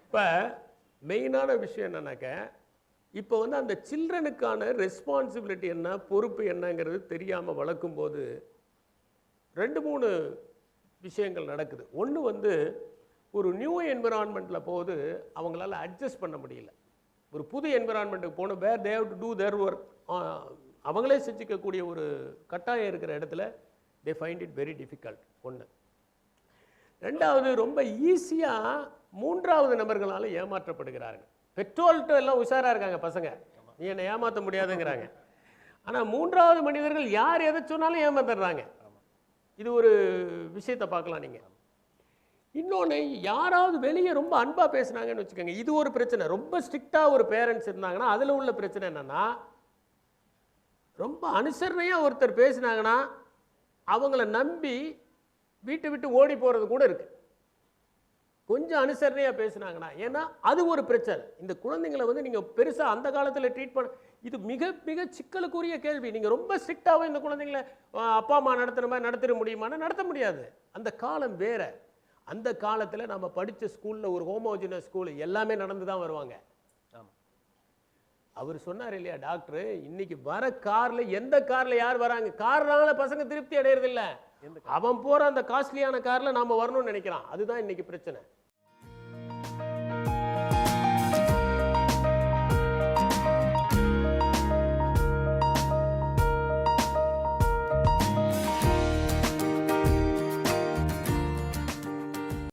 இப்போ மெயினான விஷயம் என்னன்னாக்க, இப்போ வந்து அந்த சில்ட்ரனுக்கான ரெஸ்பான்சிபிலிட்டி என்ன, பொறுப்பு என்னங்கிறது தெரியாமல் வளர்க்கும்போது 2, 3 விஷயங்கள் நடக்குது. ஒன்று வந்து ஒரு நியூ என்விரான்மெண்ட்டில் போது அவங்களால அட்ஜஸ்ட் பண்ண முடியல. ஒரு புது என்விரான்மெண்ட்டுக்கு போகணும், where they have to do their work, அவங்களே செஞ்சுக்கக்கூடிய ஒரு கட்டாயம் இருக்கிற இடத்துல they find it very difficult. ஒன்று. ரெண்டாவது, ரொம்ப ஈஸியாக 3வது நபர்களால் ஏமாற்றப்படுகிறார்கள். பெட்ரோல்கிட்ட எல்லாம் உஷாராக இருக்காங்க பசங்க, நீ என்னை ஏமாற்ற முடியாதுங்கிறாங்க. ஆனால் 3வது மனிதர்கள் யார் எதை சொன்னாலும் ஏமாத்துறாங்க. இது ஒரு விஷயத்தை பார்க்கலாம் நீங்கள். இன்னொன்று, யாராவது வெளியே ரொம்ப அன்பாக பேசுனாங்கன்னு வச்சுக்கோங்க, இது ஒரு பிரச்சனை. ரொம்ப ஸ்ட்ரிக்டாக ஒரு பேரண்ட்ஸ் இருந்தாங்கன்னா அதில் உள்ள பிரச்சனை என்னென்னா, ரொம்ப அனுசரணையாக ஒருத்தர் பேசினாங்கன்னா அவங்கள நம்பி வீட்டை விட்டு ஓடி போகிறது கூட இருக்குது. கொஞ்சம் அனுசரணையாக பேசுனாங்கன்னா, ஏன்னா அது ஒரு பிரச்சனை. இந்த குழந்தைங்களை வந்து நீங்கள் பெருசாக அந்த காலத்தில் ட்ரீட் பண்ண, இது மிக மிக சிக்கலுக்குரிய கேள்வி. நீங்கள் ரொம்ப ஸ்ட்ரிக்டாகவும் இந்த குழந்தைங்களை அப்பா அம்மா நடத்துகிற மாதிரி நடத்திட முடியுமானா நடத்த முடியாது. அந்த காலம் வேற. அந்த காலத்தில் நம்ம படித்த ஸ்கூலில் ஒரு ஹோமோஜினஸ் ஸ்கூல் எல்லாமே நடந்து தான் வருவாங்க. அவர் சொன்னார் இல்லையா டாக்டர், இன்னைக்கு வர காரில் எந்த காரில் யார் வராங்க, கார்னால பசங்க திருப்தி அடையிறதில்லை, அவன் போகிற அந்த காஸ்ட்லியான காரில் நாம் வரணும்னு நினைக்கிறான். அதுதான் இன்னைக்கு பிரச்சனை.